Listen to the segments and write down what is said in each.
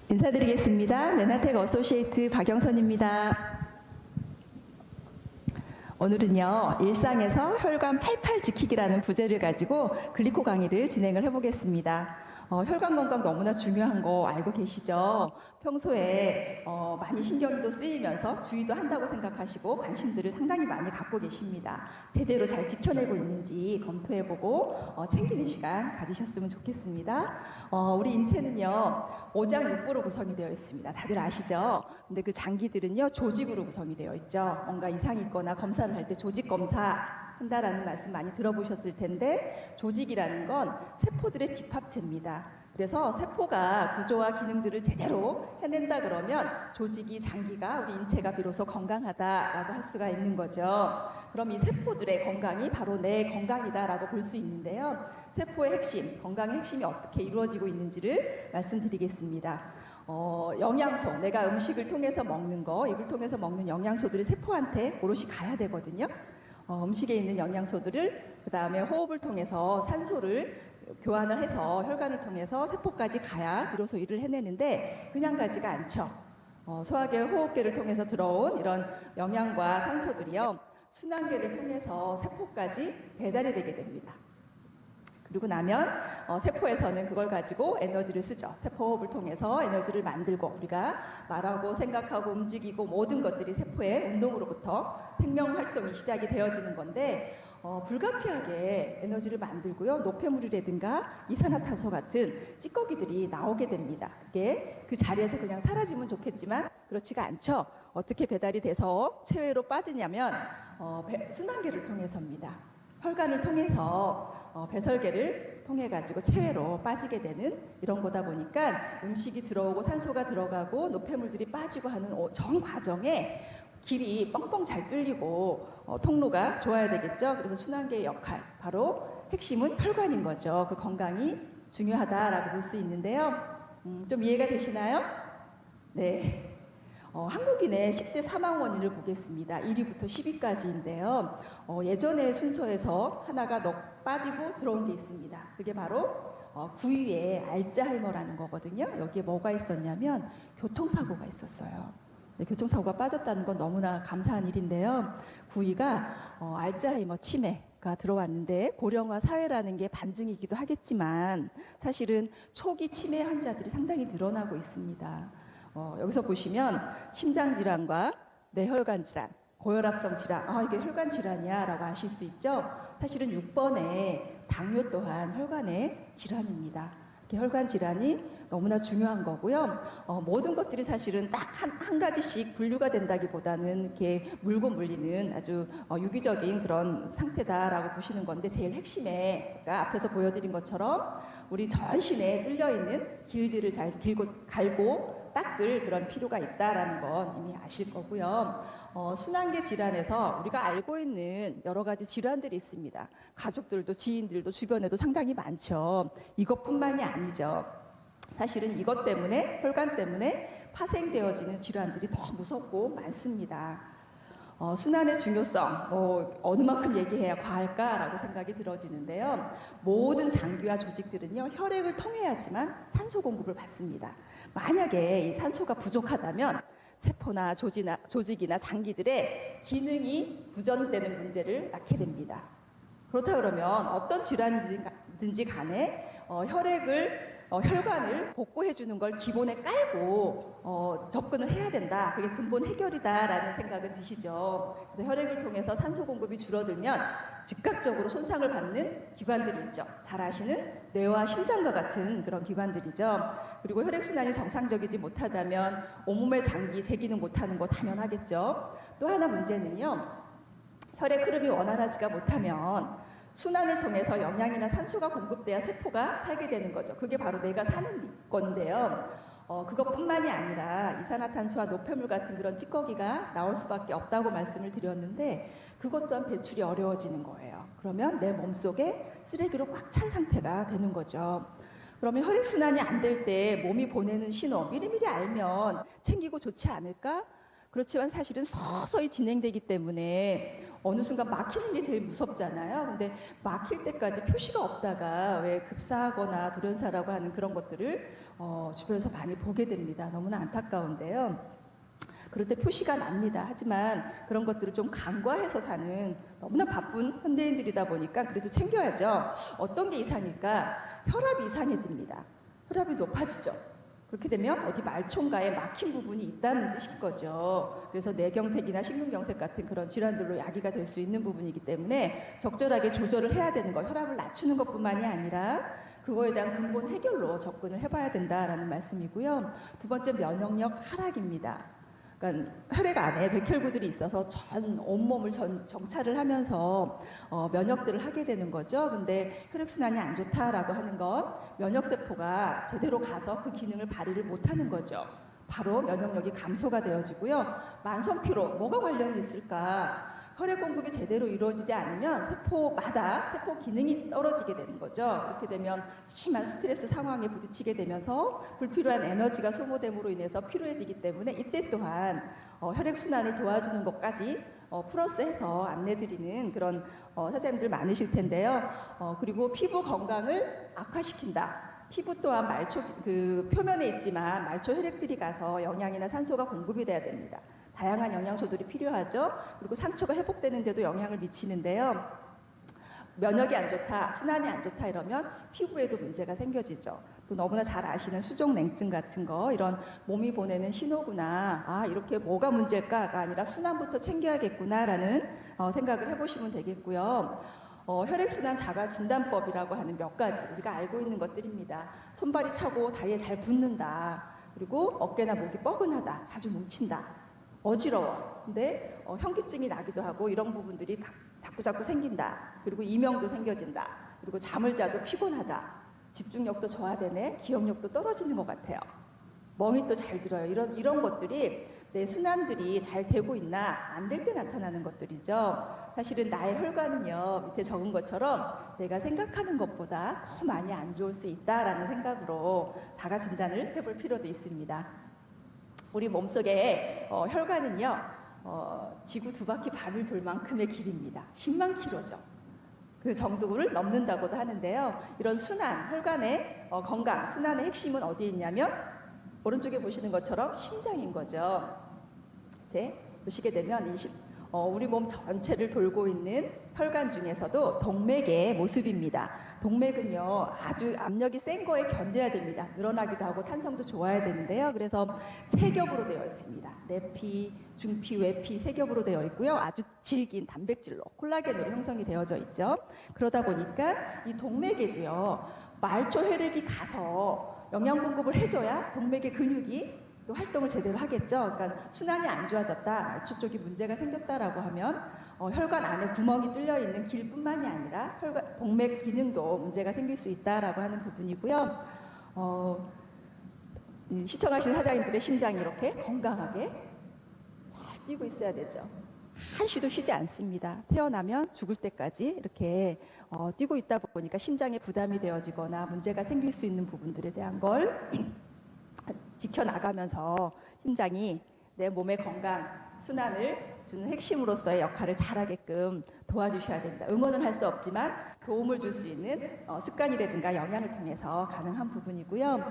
인사드리겠습니다. 메나텍 어소시에이트 박영선입니다. 오늘은요, 일상에서 혈관 팔팔 지키기라는 부제를 가지고 글리코 강의를 진행을 해보겠습니다. 혈관 건강 너무나 중요한 거 알고 계시죠? 평소에 많이 신경도 쓰이면서 주의도 한다고 생각하시고 관심들을 상당히 많이 갖고 계십니다. 제대로 잘 지켜내고 있는지 검토해보고 챙기는 시간 가지셨으면 좋겠습니다. 우리 인체는요, 오장육부로 구성이 되어 있습니다. 다들 아시죠? 근데 그 장기들은요, 조직으로 구성이 되어 있죠. 뭔가 이상이 있거나 검사를 할 때 조직 검사 한다라는 말씀 많이 들어보셨을 텐데, 조직이라는 건 세포들의 집합체입니다. 그래서 세포가 구조와 기능들을 제대로 해낸다 그러면 조직이, 장기가, 우리 인체가 비로소 건강하다라고 할 수가 있는 거죠. 그럼 이 세포들의 건강이 바로 내 건강이다라고 볼 수 있는데요. 세포의 핵심, 건강의 핵심이 어떻게 이루어지고 있는지를 말씀드리겠습니다. 영양소, 내가 음식을 통해서 먹는 거, 입을 통해서 먹는 영양소들이 세포한테 오롯이 가야 되거든요. 음식에 있는 영양소들을 그 다음에 호흡을 통해서 산소를 교환을 해서 혈관을 통해서 세포까지 가야 비로소 일을 해내는데 그냥 가지가 않죠. 소화계, 호흡계를 통해서 들어온 이런 영양과 산소들이요, 순환계를 통해서 세포까지 배달이 되게 됩니다. 그리고 나면 세포에서는 그걸 가지고 에너지를 쓰죠. 세포 호흡을 통해서 에너지를 만들고, 우리가 말하고 생각하고 움직이고 모든 것들이 세포의 운동으로부터 생명활동이 시작이 되어지는 건데, 불가피하게 에너지를 만들고요, 노폐물이라든가 이산화탄소 같은 찌꺼기들이 나오게 됩니다. 그게 그 자리에서 그냥 사라지면 좋겠지만 그렇지가 않죠. 어떻게 배달이 돼서 체외로 빠지냐면 순환계를 통해서입니다. 혈관을 통해서 배설계를 통해 가지고 체외로 빠지게 되는 이런 거다 보니까 음식이 들어오고 산소가 들어가고 노폐물들이 빠지고 하는 전 과정에 길이 뻥뻥 잘 뚫리고 통로가 좋아야 되겠죠. 그래서 순환계의 역할, 바로 핵심은 혈관인 거죠. 그 건강이 중요하다라고 볼 수 있는데요. 좀 이해가 되시나요? 네. 한국인의 10대 사망 원인을 보겠습니다. 1위부터 10위까지인데요. 예전의 순서에서 하나가 빠지고 들어온 게 있습니다. 그게 바로 9위에 알츠하이머라는 거거든요. 여기에 뭐가 있었냐면 교통사고가 있었어요. 네, 교통사고가 빠졌다는 건 너무나 감사한 일인데요. 9위가 알츠하이머 치매가 들어왔는데, 고령화 사회라는 게 반증이기도 하겠지만 사실은 초기 치매 환자들이 상당히 늘어나고 있습니다. 여기서 보시면 심장질환과 뇌혈관 질환, 고혈압성 질환, 이게 혈관 질환이야 라고 아실 수 있죠. 사실은 6번에 당뇨 또한 혈관의 질환입니다. 혈관 질환이 너무나 중요한 거고요. 모든 것들이 사실은 딱 한 가지씩 분류가 된다기보다는 이렇게 물고 물리는 아주 유기적인 그런 상태다라고 보시는 건데, 제일 핵심에 앞에서 보여드린 것처럼 우리 전신에 뚫려있는 길들을 잘 갈고 닦을 그런 필요가 있다라는 건 이미 아실 거고요. 순환계 질환에서 우리가 알고 있는 여러 가지 질환들이 있습니다. 가족들도 지인들도 주변에도 상당히 많죠. 이것뿐만이 아니죠. 사실은 이것 때문에, 혈관 때문에 파생되어지는 질환들이 더 무섭고 많습니다. 순환의 중요성, 어느 만큼 얘기해야 과할까라고 생각이 들어지는데요. 모든 장기와 조직들은요, 혈액을 통해야지만 산소 공급을 받습니다. 만약에 이 산소가 부족하다면 세포나 조직이나 장기들의 기능이 부전되는 문제를 낳게 됩니다. 그렇다 그러면 어떤 질환이든지 간에 혈관을 복구해 주는 걸 기본에 깔고 접근을 해야 된다. 그게 근본 해결이다라는 생각은 드시죠. 그래서 혈액을 통해서 산소 공급이 줄어들면 즉각적으로 손상을 받는 기관들이 있죠. 잘 아시는 뇌와 심장과 같은 그런 기관들이죠. 그리고 혈액순환이 정상적이지 못하다면 온몸의 장기 재기능 못하는 거 당연하겠죠. 또 하나 문제는요, 혈액 흐름이 원활하지가 못하면 순환을 통해서 영양이나 산소가 공급돼야 세포가 살게 되는 거죠. 그게 바로 내가 사는 건데요. 그것뿐만이 아니라 이산화탄소와 노폐물 같은 그런 찌꺼기가 나올 수밖에 없다고 말씀을 드렸는데, 그것 또한 배출이 어려워지는 거예요. 그러면 내 몸속에 쓰레기로 꽉 찬 상태가 되는 거죠. 그러면 혈액순환이 안 될 때 몸이 보내는 신호, 미리미리 알면 챙기고 좋지 않을까? 그렇지만 사실은 서서히 진행되기 때문에 어느 순간 막히는 게 제일 무섭잖아요. 근데 막힐 때까지 표시가 없다가 왜 급사하거나 돌연사라고 하는 그런 것들을 주변에서 많이 보게 됩니다. 너무나 안타까운데요. 그럴 때 표시가 납니다. 하지만 그런 것들을 좀 간과해서 사는 너무나 바쁜 현대인들이다 보니까 그래도 챙겨야죠. 어떤 게 이상일까? 혈압이 이상해집니다. 혈압이 높아지죠. 그렇게 되면 어디 말총가에 막힌 부분이 있다는 뜻인 거죠. 그래서 뇌경색이나 심근경색 같은 그런 질환들로 야기가 될 수 있는 부분이기 때문에 적절하게 조절을 해야 되는 거, 혈압을 낮추는 것뿐만이 아니라 그거에 대한 근본 해결로 접근을 해봐야 된다라는 말씀이고요. 두 번째, 면역력 하락입니다. 그러니까 혈액 안에 백혈구들이 있어서 전 온몸을 정찰을 하면서 면역들을 하게 되는 거죠. 근데 혈액순환이 안 좋다라고 하는 건 면역세포가 제대로 가서 그 기능을 발휘를 못하는 거죠. 바로 면역력이 감소가 되어지고요. 만성피로, 뭐가 관련이 있을까? 혈액 공급이 제대로 이루어지지 않으면 세포마다 세포 기능이 떨어지게 되는 거죠. 그렇게 되면 심한 스트레스 상황에 부딪히게 되면서 불필요한 에너지가 소모됨으로 인해서 피로해지기 때문에 이때 또한 혈액순환을 도와주는 것까지 플러스해서 안내드리는 그런 사장님들 많으실 텐데요. 그리고 피부 건강을 악화시킨다. 피부 또한 말초 그 표면에 있지만 말초 혈액들이 가서 영양이나 산소가 공급이 돼야 됩니다. 다양한 영양소들이 필요하죠. 그리고 상처가 회복되는데도 영향을 미치는데요. 면역이 안 좋다, 순환이 안 좋다 이러면 피부에도 문제가 생겨지죠. 또 너무나 잘 아시는 수족냉증 같은 거, 이런 몸이 보내는 신호구나, 아 이렇게 뭐가 문제일까가 아니라 순환부터 챙겨야겠구나라는 생각을 해보시면 되겠고요. 혈액순환 자가진단법이라고 하는 몇 가지 우리가 알고 있는 것들입니다. 손발이 차고 다리에 잘 붙는다. 그리고 어깨나 목이 뻐근하다. 자주 뭉친다. 어지러워. 근데 현기증이 나기도 하고 이런 부분들이 자꾸 생긴다. 그리고 이명도 생겨진다. 그리고 잠을 자도 피곤하다. 집중력도 저하되네. 기억력도 떨어지는 것 같아요. 멍이 또 잘 들어요. 이런 것들이 내 순환들이 잘 되고 있나 안 될 때 나타나는 것들이죠. 사실은 나의 혈관은요, 밑에 적은 것처럼 내가 생각하는 것보다 더 많이 안 좋을 수 있다라는 생각으로 자가 진단을 해볼 필요도 있습니다. 우리 몸속에 혈관은요, 지구 두 바퀴 반을 돌 만큼의 길입니다. 10만 킬로죠. 그 정도를 넘는다고도 하는데요. 이런 순환, 혈관의 건강, 순환의 핵심은 어디에 있냐면 오른쪽에 보시는 것처럼 심장인 거죠. 이제 보시게 되면 우리 몸 전체를 돌고 있는 혈관 중에서도 동맥의 모습입니다. 동맥은요, 아주 압력이 센 거에 견뎌야 됩니다. 늘어나기도 하고 탄성도 좋아야 되는데요. 그래서 세 겹으로 되어 있습니다. 내피, 중피, 외피 세 겹으로 되어 있고요. 아주 질긴 단백질로, 콜라겐으로 형성이 되어져 있죠. 그러다 보니까 이 동맥에도요, 말초 혈액이 가서 영양 공급을 해줘야 동맥의 근육이 또 활동을 제대로 하겠죠. 그러니까 순환이 안 좋아졌다, 말초 쪽이 문제가 생겼다라고 하면 혈관 안에 구멍이 뚫려 있는 길뿐만이 아니라 동맥 기능도 문제가 생길 수 있다라고 하는 부분이고요. 시청하신 사장님들의 심장이 이렇게 건강하게 잘 뛰고 있어야 되죠. 한시도 쉬지 않습니다. 태어나면 죽을 때까지 이렇게 뛰고 있다 보니까 심장에 부담이 되어지거나 문제가 생길 수 있는 부분들에 대한 걸 지켜나가면서 심장이 내 몸의 건강, 순환을 주는 핵심으로서의 역할을 잘하게끔 도와주셔야 됩니다. 응원은 할 수 없지만 도움을 줄 수 있는 습관이라든가 영양을 통해서 가능한 부분이고요.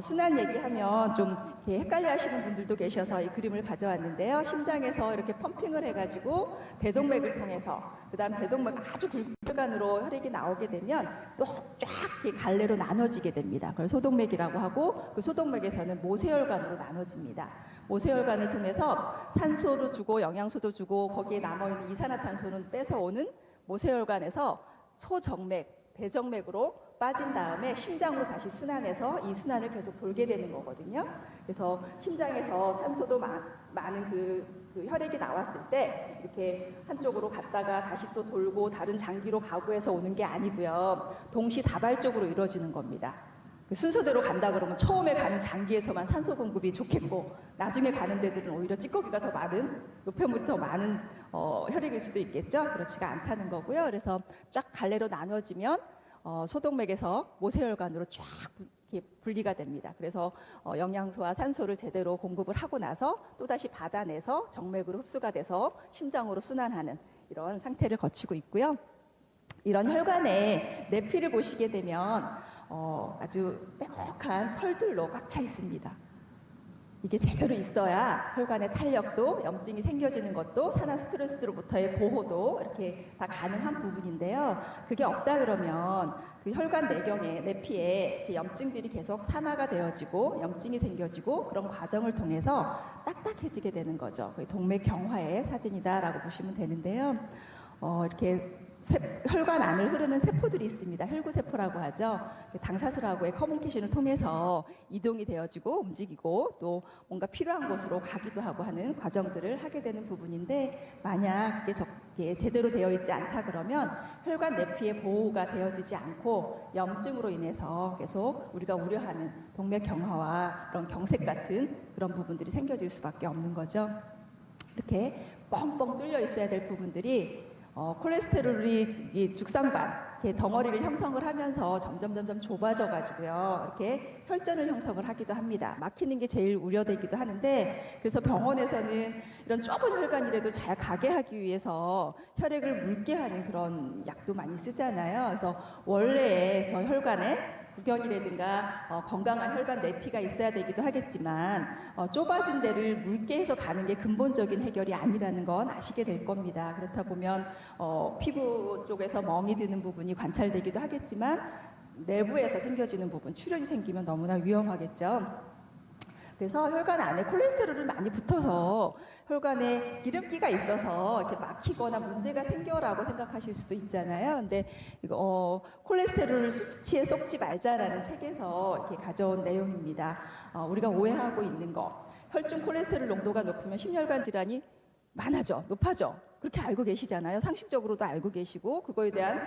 순환 얘기하면 좀 이렇게 헷갈려 하시는 분들도 계셔서 이 그림을 가져왔는데요. 심장에서 이렇게 펌핑을 해가지고 대동맥을 통해서, 그 다음 대동맥 아주 굴절간으로 혈액이 나오게 되면 또 쫙 갈래로 나눠지게 됩니다. 그걸 소동맥이라고 하고, 그 소동맥에서는 모세혈관으로 나눠집니다. 모세혈관을 통해서 산소도 주고 영양소도 주고 거기에 남아있는 이산화탄소는 뺏어오는 모세혈관에서 소정맥, 대정맥으로 빠진 다음에 심장으로 다시 순환해서 이 순환을 계속 돌게 되는 거거든요. 그래서 심장에서 산소도 많은 그 혈액이 나왔을 때 이렇게 한쪽으로 갔다가 다시 또 돌고 다른 장기로 가고 해서 오는 게 아니고요. 동시다발적으로 이루어지는 겁니다. 순서대로 간다 그러면 처음에 가는 장기에서만 산소 공급이 좋겠고 나중에 가는 데들은 오히려 찌꺼기가 더 많은, 노폐물이 더 많은 혈액일 수도 있겠죠. 그렇지가 않다는 거고요. 그래서 쫙 갈래로 나눠지면 소동맥에서 모세혈관으로 쫙 이렇게 분리가 됩니다. 그래서 영양소와 산소를 제대로 공급을 하고 나서 또다시 받아내서 정맥으로 흡수가 돼서 심장으로 순환하는 이런 상태를 거치고 있고요. 이런 혈관의 내피를 보시게 되면 아주 빼곡한 털들로 꽉 차 있습니다. 이게 제대로 있어야 혈관의 탄력도, 염증이 생겨지는 것도, 산화 스트레스로부터의 보호도 이렇게 다 가능한 부분인데요. 그게 없다 그러면 그 혈관 내경에, 내피에 그 염증들이 계속 산화가 되어지고 염증이 생겨지고 그런 과정을 통해서 딱딱해지게 되는 거죠. 동맥경화의 사진이다라고 보시면 되는데요. 이렇게 혈관 안을 흐르는 세포들이 있습니다. 혈구세포라고 하죠. 당사슬하고의 커뮤니케이션을 통해서 이동이 되어지고 움직이고 또 뭔가 필요한 곳으로 가기도 하고 하는 과정들을 하게 되는 부분인데, 만약 그게 제대로 되어 있지 않다 그러면 혈관 내피의 보호가 되어지지 않고 염증으로 인해서 계속 우리가 우려하는 동맥경화와 그런 경색 같은 그런 부분들이 생겨질 수밖에 없는 거죠. 이렇게 뻥뻥 뚫려 있어야 될 부분들이 콜레스테롤이 죽상반 덩어리를 형성을 하면서 점점 좁아져 가지고요, 이렇게 혈전을 형성을 하기도 합니다. 막히는 게 제일 우려되기도 하는데, 그래서 병원에서는 이런 좁은 혈관이라도 잘 가게 하기 위해서 혈액을 묽게 하는 그런 약도 많이 쓰잖아요. 그래서 원래 저 혈관에 구견이라든가 건강한 혈관 내피가 있어야 되기도 하겠지만, 좁아진 데를 묽게 해서 가는 게 근본적인 해결이 아니라는 건 아시게 될 겁니다. 그렇다 보면 피부 쪽에서 멍이 드는 부분이 관찰되기도 하겠지만, 내부에서 생겨지는 부분, 출혈이 생기면 너무나 위험하겠죠. 그래서 혈관 안에 콜레스테롤이 많이 붙어서 혈관에 기름기가 있어서 이렇게 막히거나 문제가 생겨라고 생각하실 수도 있잖아요. 근데 이거 콜레스테롤 수치에 속지 말자라는 책에서 이렇게 가져온 내용입니다. 우리가 오해하고 있는 거, 혈중 콜레스테롤 농도가 높으면 심혈관 질환이 많아져, 높아져, 그렇게 알고 계시잖아요. 상식적으로도 알고 계시고 그거에 대한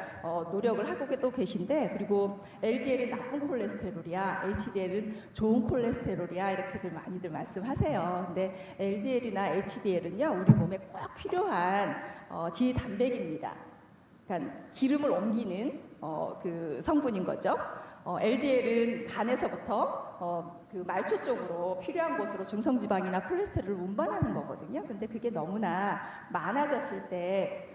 노력을 하고 또 계신데, 그리고 LDL은 나쁜 콜레스테롤이야, HDL은 좋은 콜레스테롤이야, 이렇게들 많이들 말씀하세요. 근데 LDL이나 HDL은요, 우리 몸에 꼭 필요한 지단백입니다. 그러니까 기름을 옮기는 그 성분인 거죠. LDL은 간에서부터 그 말초 쪽으로 필요한 곳으로 중성지방이나 콜레스테롤을 운반하는 거거든요. 근데 그게 너무나 많아졌을 때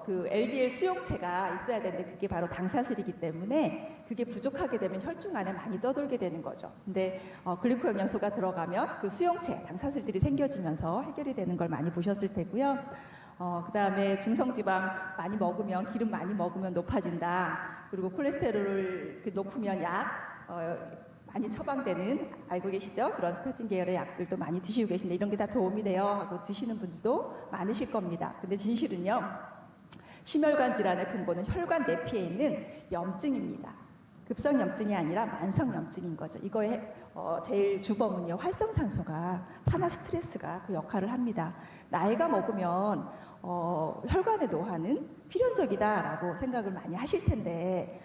그 LDL 수용체가 있어야 되는데, 그게 바로 당사슬이기 때문에 그게 부족하게 되면 혈중 안에 많이 떠돌게 되는 거죠. 근데 글리코 영양소가 들어가면 그 수용체, 당사슬들이 생겨지면서 해결이 되는 걸 많이 보셨을 테고요. 그 다음에 중성지방 많이 먹으면, 기름 많이 먹으면 높아진다. 그리고 콜레스테롤 높으면 약 많이 처방되는, 알고 계시죠? 그런 스타틴 계열의 약들도 많이 드시고 계신데, 이런 게 다 도움이 돼요 하고 드시는 분들도 많으실 겁니다. 근데 진실은요, 심혈관 질환의 근본은 혈관 내피에 있는 염증입니다. 급성 염증이 아니라 만성 염증인 거죠. 이거의 제일 주범은요, 활성산소가, 산화 스트레스가 그 역할을 합니다. 나이가 먹으면 혈관의 노화는 필연적이다라고 생각을 많이 하실 텐데,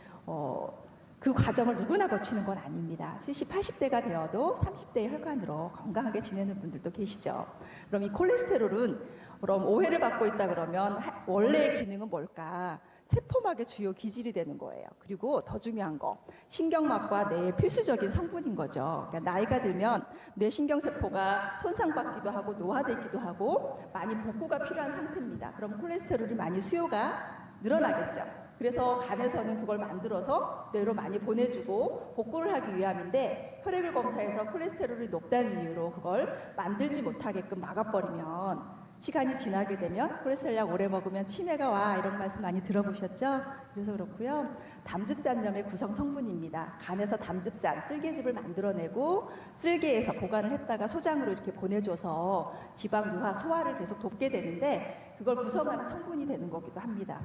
그 과정을 누구나 거치는 건 아닙니다. 70, 80대가 되어도 30대의 혈관으로 건강하게 지내는 분들도 계시죠. 그럼 이 콜레스테롤은, 그럼 오해를 받고 있다 그러면 원래의 기능은 뭘까? 세포막의 주요 기질이 되는 거예요. 그리고 더 중요한 거, 신경막과 뇌의 필수적인 성분인 거죠. 그러니까 나이가 들면 뇌 신경세포가 손상받기도 하고 노화되기도 하고 많이 복구가 필요한 상태입니다. 그럼 콜레스테롤이 많이 수요가 늘어나겠죠. 그래서 간에서는 그걸 만들어서 뇌로 많이 보내주고 복구를 하기 위함인데, 혈액을 검사해서 콜레스테롤이 높다는 이유로 그걸 만들지 못하게끔 막아버리면, 시간이 지나게 되면 콜레스테롤 약 오래 먹으면 치매가 와, 이런 말씀 많이 들어보셨죠? 그래서 그렇고요. 담즙산염의 구성 성분입니다. 간에서 담즙산, 쓸개즙을 만들어내고 쓸개에서 보관을 했다가 소장으로 이렇게 보내줘서 지방 유화, 소화를 계속 돕게 되는데, 그걸 구성하는 성분이 되는 거기도 합니다.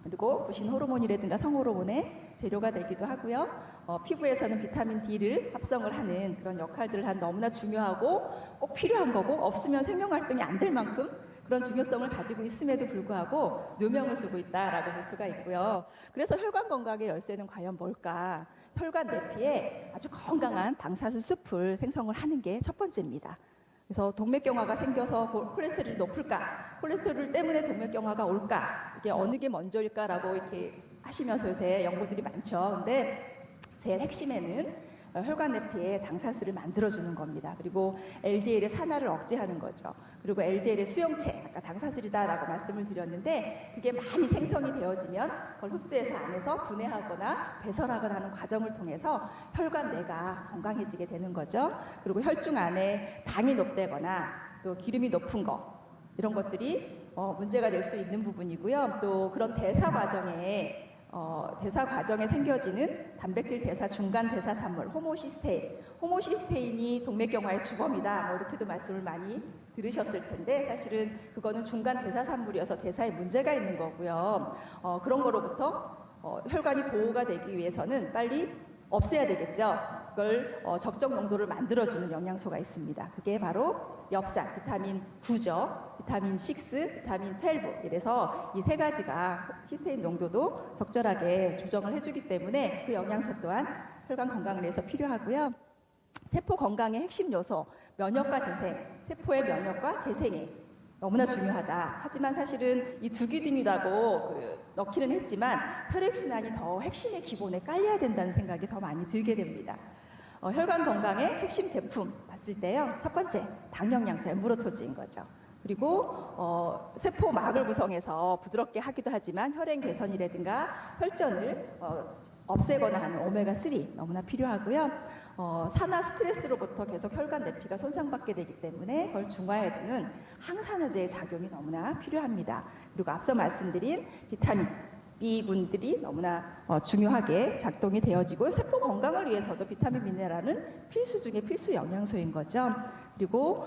그리고 부신 호르몬이라든가 성호르몬의 재료가 되기도 하고요. 피부에서는 비타민 D를 합성을 하는 그런 역할들을 한, 너무나 중요하고 꼭 필요한 거고, 없으면 생명활동이 안 될 만큼 그런 중요성을 가지고 있음에도 불구하고 누명을 쓰고 있다라고 볼 수가 있고요. 그래서 혈관 건강의 열쇠는 과연 뭘까? 혈관 내피에 아주 건강한 당사슬 숲을 생성을 하는 게 첫 번째입니다. 그래서 동맥경화가 생겨서 콜레스테롤이 높을까? 콜레스테롤 때문에 동맥경화가 올까? 이게 어느 게 먼저일까라고 이렇게 하시면서 요새 연구들이 많죠. 근데 제일 핵심에는 혈관 내피에 당사슬을 만들어주는 겁니다. 그리고 LDL의 산화를 억제하는 거죠. 그리고 LDL의 수용체, 아까 당사슬이다라고 말씀을 드렸는데 그게 많이 생성이 되어지면 그걸 흡수해서 안에서 분해하거나 배설하거나 하는 과정을 통해서 혈관 내가 건강해지게 되는 거죠. 그리고 혈중 안에 당이 높다거나 또 기름이 높은 거 이런 것들이 문제가 될 수 있는 부분이고요. 또 그런 대사 과정에 생겨지는 단백질 대사 중간 대사 산물 호모시스테인이 동맥경화의 주범이다. 이렇게도 말씀을 많이 들으셨을 텐데 사실은 그거는 중간 대사 산물이어서 대사에 문제가 있는 거고요. 그런 거로부터 혈관이 보호가 되기 위해서는 빨리 없애야 되겠죠. 그걸 적정 농도를 만들어주는 영양소가 있습니다. 그게 바로 엽산, 비타민 9죠. 비타민 6, 비타민 12. 이래서 이 세 가지가 시스테인 농도도 적절하게 조정을 해주기 때문에 그 영양소 또한 혈관 건강을 위해서 필요하고요. 세포 건강의 핵심 요소, 면역과 재생, 세포의 면역과 재생이 너무나 중요하다. 하지만 사실은 이 두 기둥이라고 넣기는 했지만 혈액순환이 더 핵심의 기본에 깔려야 된다는 생각이 더 많이 들게 됩니다. 혈관 건강의 핵심 제품 봤을 때요. 첫 번째, 당영양소 엠브로토즈인 거죠. 그리고 세포막을 구성해서 부드럽게 하기도 하지만 혈행 개선이라든가 혈전을 없애거나 하는 오메가3 너무나 필요하고요. 산화 스트레스로부터 계속 혈관 내피가 손상받게 되기 때문에 그걸 중화해주는 항산화제의 작용이 너무나 필요합니다. 그리고 앞서 말씀드린 비타민 B군들이 너무나 중요하게 작동이 되어지고 세포 건강을 위해서도 비타민 미네랄은 필수 중에 필수 영양소인 거죠. 그리고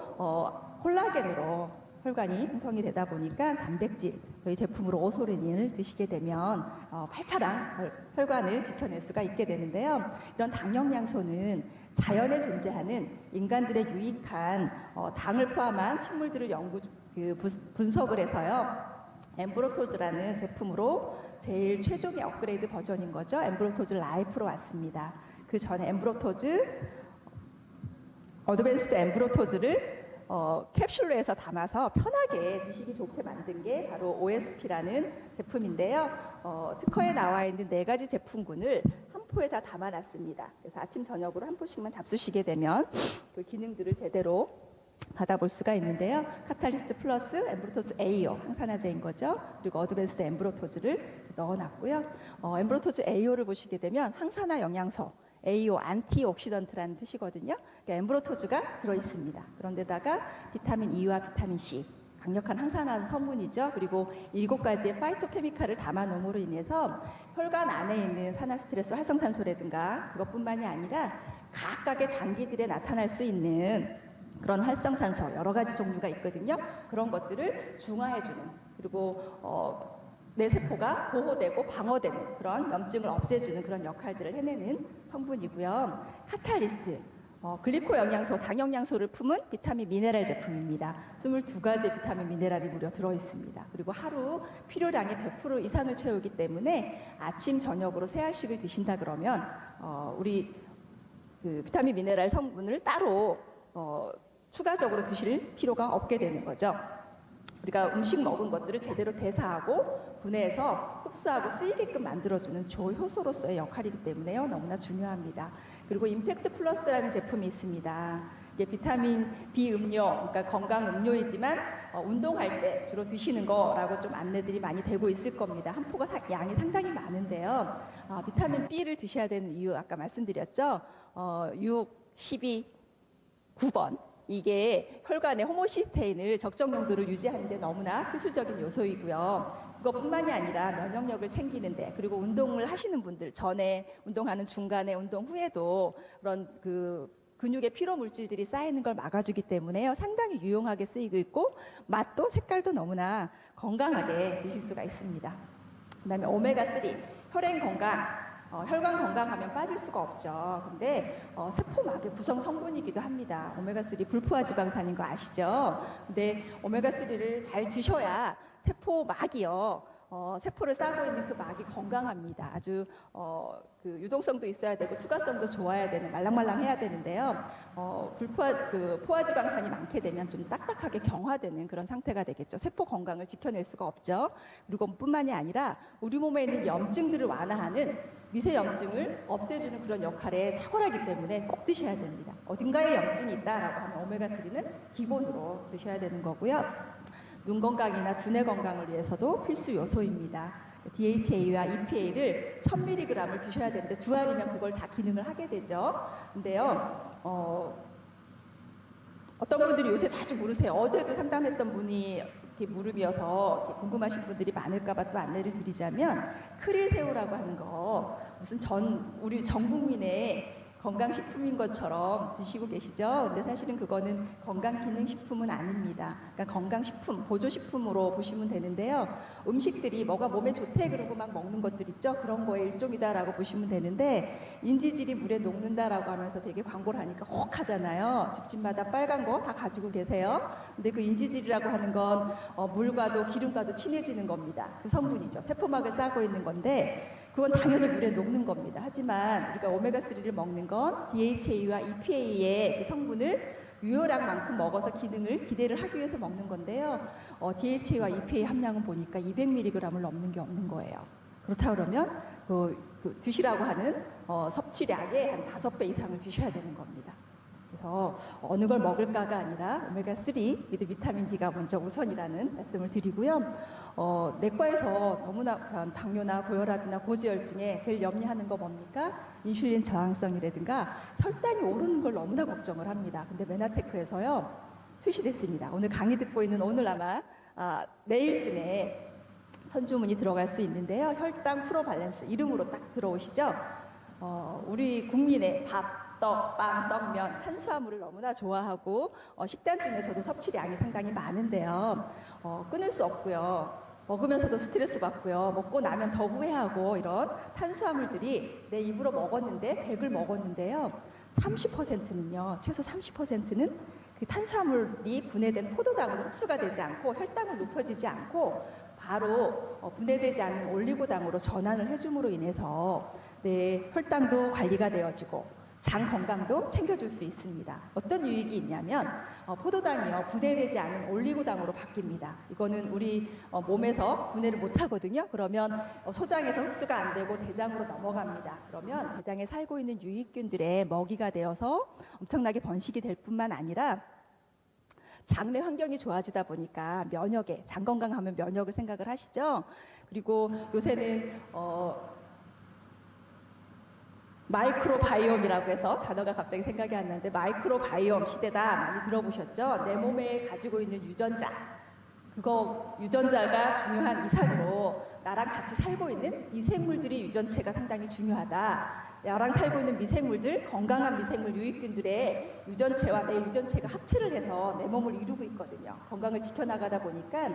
콜라겐으로 혈관이 형성이 되다 보니까 단백질, 저희 제품으로 오소레닌을 드시게 되면 팔팔한 혈관을 지켜낼 수가 있게 되는데요. 이런 당영양소는 자연에 존재하는 인간들의 유익한 당을 포함한 식물들을 분석을 해서요. 엠브로토즈라는 제품으로 제일 최종의 업그레이드 버전인 거죠. 엠브로토즈 라이프로 왔습니다. 그 전에 어드밴스드 엠브로토즈를 캡슐로 해서 담아서 편하게 드시기 좋게 만든 게 바로 OSP라는 제품인데요. 특허에 나와 있는 4가지 제품군을 한 포에 다 담아놨습니다. 그래서 아침 저녁으로 한 포씩만 잡수시게 되면 그 기능들을 제대로 받아볼 수가 있는데요. 카탈리스트 플러스 엠브로토즈 AO 항산화제인 거죠. 그리고 어드밴스드 엠브로토즈를 넣어놨고요. 엠브로토즈 AO를 보시게 되면 항산화 영양소 AO 안티옥시던트라는 뜻이거든요. 그러니까 엠브로토즈가 들어있습니다. 그런데다가 비타민 E와 비타민 C 강력한 항산화 성분이죠. 그리고 7가지의 파이토케미칼을 담아놓음으로 인해서 혈관 안에 있는 산화 스트레스 활성산소라든가 그것뿐만이 아니라 각각의 장기들에 나타날 수 있는 그런 활성산소 여러 가지 종류가 있거든요. 그런 것들을 중화해주는 그리고 내 세포가 보호되고 방어되는 그런 염증을 없애주는 그런 역할들을 해내는 성분이고요. 카탈리스트, 글리코 영양소, 당영양소를 품은 비타민 미네랄 제품입니다. 22가지 비타민 미네랄이 무려 들어있습니다. 그리고 하루 필요량의 100% 이상을 채우기 때문에 아침, 저녁으로 세알씩을 드신다 그러면 우리 그 비타민 미네랄 성분을 따로 추가적으로 드실 필요가 없게 되는 거죠. 우리가 음식 먹은 것들을 제대로 대사하고 분해해서 흡수하고 쓰이게끔 만들어주는 조효소로서의 역할이기 때문에요. 너무나 중요합니다. 그리고 임팩트 플러스라는 제품이 있습니다. 이게 비타민 B 음료, 그러니까 건강 음료이지만 운동할 때 주로 드시는 거라고 좀 안내들이 많이 되고 있을 겁니다. 한 포가 양이 상당히 많은데요. 비타민 B를 드셔야 되는 이유 아까 말씀드렸죠. 6, 12, 9번. 이게 혈관의 호모시스테인을 적정 농도를 유지하는 데 너무나 필수적인 요소이고요. 그것뿐만이 아니라 면역력을 챙기는데 그리고 운동을 하시는 분들 전에 운동하는 중간에 운동 후에도 그런 근육의 피로 물질들이 쌓이는 걸 막아주기 때문에요. 상당히 유용하게 쓰이고 있고 맛도 색깔도 너무나 건강하게 드실 수가 있습니다. 그다음에 오메가3 혈행 건강. 혈관 건강하면 빠질 수가 없죠. 근데 세포막의 구성 성분이기도 합니다. 오메가3 불포화 지방산인 거 아시죠? 근데 오메가3를 잘 드셔야 세포막이요. 세포를 싸고 있는 그 막이 건강합니다. 아주 그 유동성도 있어야 되고 투과성도 좋아야 되는 말랑말랑해야 되는데요. 포화 지방산이 많게 되면 좀 딱딱하게 경화되는 그런 상태가 되겠죠. 세포 건강을 지켜낼 수가 없죠. 그리고 뿐만이 아니라 우리 몸에 있는 염증들을 완화하는 미세 염증을 없애주는 그런 역할에 탁월하기 때문에 꼭 드셔야 됩니다. 어딘가에 염증이 있다라고 하면 오메가3는 기본으로 드셔야 되는 거고요. 눈 건강이나 두뇌 건강을 위해서도 필수 요소입니다. DHA와 EPA를 1000mg을 드셔야 되는데 두 알이면 그걸 다 기능을 하게 되죠. 근데요, 어떤 분들이 요새 자주 물으세요. 어제도 상담했던 분이 이렇게 무릎이어서 이렇게 궁금하신 분들이 많을까봐 또 안내를 드리자면 크릴새우라고 하는 거 무슨 우리 전 국민의 건강식품인 것처럼 드시고 계시죠? 근데 사실은 그거는 건강기능식품은 아닙니다. 그러니까 건강식품, 보조식품으로 보시면 되는데요. 음식들이 뭐가 몸에 좋대 그러고 막 먹는 것들 있죠? 그런 거의 일종이다라고 보시면 되는데 인지질이 물에 녹는다라고 하면서 되게 광고를 하니까 혹 하잖아요. 집집마다 빨간 거 다 가지고 계세요. 근데 그 인지질이라고 하는 건 물과도 기름과도 친해지는 겁니다. 그 성분이죠. 세포막을 싸고 있는 건데 그건 당연히 물에 녹는 겁니다. 하지만 우리가 오메가3를 먹는 건 DHA와 EPA의 그 성분을 유효량만큼 먹어서 기대를 하기 위해서 먹는 건데요. DHA와 EPA 함량은 보니까 200mg을 넘는 게 없는 거예요. 그렇다 그러면 드시라고 하는 섭취량의 한 5배 이상을 드셔야 되는 겁니다. 그래서 어느 걸 먹을까가 아니라 오메가3 with 비타민 D가 먼저 우선이라는 말씀을 드리고요. 내과에서 너무나 당뇨나 고혈압이나 고지혈증에 제일 염려하는 거 뭡니까? 인슐린 저항성이라든가 혈당이 오르는 걸 너무나 걱정을 합니다. 근데 메나테크에서요 출시됐습니다. 오늘 강의 듣고 있는 오늘 아마 내일쯤에 선주문이 들어갈 수 있는데요. 혈당 프로 밸런스 이름으로 딱 들어오시죠? 우리 국민의 밥, 떡, 빵, 떡면, 탄수화물을 너무나 좋아하고 식단 중에서도 섭취량이 상당히 많은데요. 끊을 수 없고요. 먹으면서도 스트레스 받고요. 먹고 나면 더 후회하고 이런 탄수화물들이 내 입으로 먹었는데 100을 먹었는데요. 30%는요. 최소 30%는 그 탄수화물이 분해된 포도당으로 흡수가 되지 않고 혈당은 높여지지 않고 바로 분해되지 않는 올리고당으로 전환을 해줌으로 인해서 내 혈당도 관리가 되어지고 장 건강도 챙겨줄 수 있습니다. 어떤 유익이 있냐면 포도당이요 분해되지 않은 올리고당으로 바뀝니다. 이거는 우리 몸에서 분해를 못하거든요. 그러면 소장에서 흡수가 안 되고 대장으로 넘어갑니다. 그러면 대장에 살고 있는 유익균들의 먹이가 되어서 엄청나게 번식이 될 뿐만 아니라 장내 환경이 좋아지다 보니까 면역에 장 건강하면 면역을 생각을 하시죠. 그리고 요새는 마이크로바이옴이라고 해서 단어가 갑자기 생각이 안 나는데 마이크로바이옴 시대다 많이 들어보셨죠? 내 몸에 가지고 있는 유전자가 중요한 이상으로 나랑 같이 살고 있는 미생물들의 유전체가 상당히 중요하다. 나랑 살고 있는 미생물들, 건강한 미생물 유익균들의 유전체와 내 유전체가 합체를 해서 내 몸을 이루고 있거든요. 건강을 지켜나가다 보니까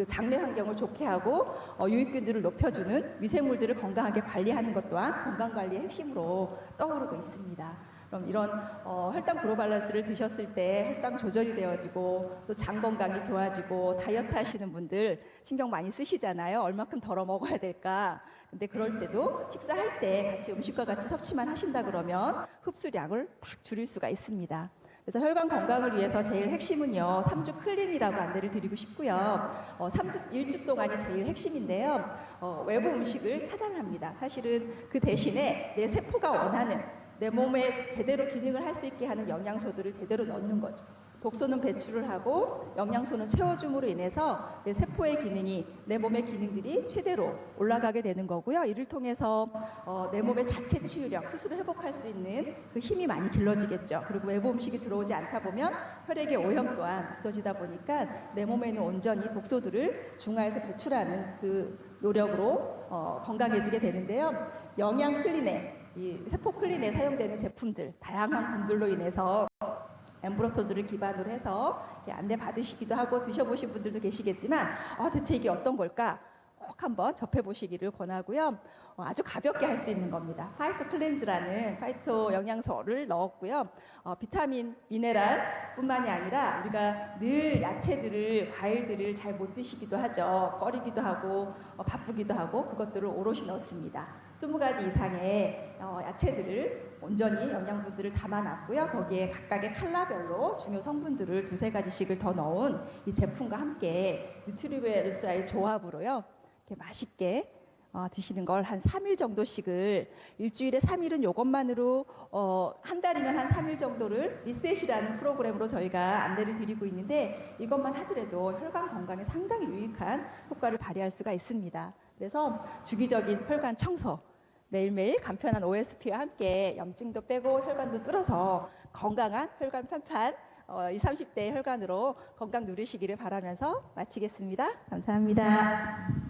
장내 환경을 좋게 하고 유익균들을 높여주는 미생물들을 건강하게 관리하는 것 또한 건강관리의 핵심으로 떠오르고 있습니다. 그럼 이런 혈당 프로밸런스를 드셨을 때 혈당 조절이 되어지고 또 장 건강이 좋아지고 다이어트 하시는 분들 신경 많이 쓰시잖아요. 얼마큼 덜어 먹어야 될까? 근데 그럴 때도 식사할 때 같이 음식과 같이 섭취만 하신다 그러면 흡수량을 팍 줄일 수가 있습니다. 그래서 혈관 건강을 위해서 제일 핵심은요 3주 클린이라고 안내를 드리고 싶고요. 1주 동안이 제일 핵심인데요. 외부 음식을 차단합니다. 사실은 그 대신에 내 세포가 원하는 내 몸에 제대로 기능을 할 수 있게 하는 영양소들을 제대로 넣는 거죠. 독소는 배출을 하고 영양소는 채워줌으로 인해서 내 세포의 기능이 내 몸의 기능들이 최대로 올라가게 되는 거고요. 이를 통해서 내 몸의 자체 치유력, 스스로 회복할 수 있는 그 힘이 많이 길러지겠죠. 그리고 외부 음식이 들어오지 않다 보면 혈액의 오염 또한 없어지다 보니까 내 몸에는 온전히 독소들을 중화해서 배출하는 그 노력으로 건강해지게 되는데요. 영양 클리네, 이 세포 클린에 사용되는 제품들, 다양한 분들로 인해서 엠브로토즈를 기반으로 해서 안내 받으시기도 하고 드셔보신 분들도 계시겠지만 대체 이게 어떤 걸까? 꼭 한번 접해보시기를 권하고요. 아주 가볍게 할 수 있는 겁니다. 파이토 클렌즈라는 파이토 영양소를 넣었고요. 비타민, 미네랄 뿐만이 아니라 우리가 늘 야채들을, 과일들을 잘 못 드시기도 하죠. 꺼리기도 하고 바쁘기도 하고 그것들을 오롯이 넣습니다. 20가지 이상의 야채들을 온전히 영양분들을 담아놨고요. 거기에 각각의 칼라별로 중요 성분들을 2-3가지씩을 더 넣은 이 제품과 함께 뉴트리베르스와의 조합으로요. 이렇게 맛있게 드시는 걸 한 3일 정도씩을 일주일에 3일은 이것만으로 한 달이면 한 3일 정도를 리셋이라는 프로그램으로 저희가 안내를 드리고 있는데 이것만 하더라도 혈관 건강에 상당히 유익한 효과를 발휘할 수가 있습니다. 그래서 주기적인 혈관 청소 매일매일 간편한 OSP와 함께 염증도 빼고 혈관도 뚫어서 건강한 혈관 판판 20, 30대 혈관으로 건강 누리시기를 바라면서 마치겠습니다. 감사합니다.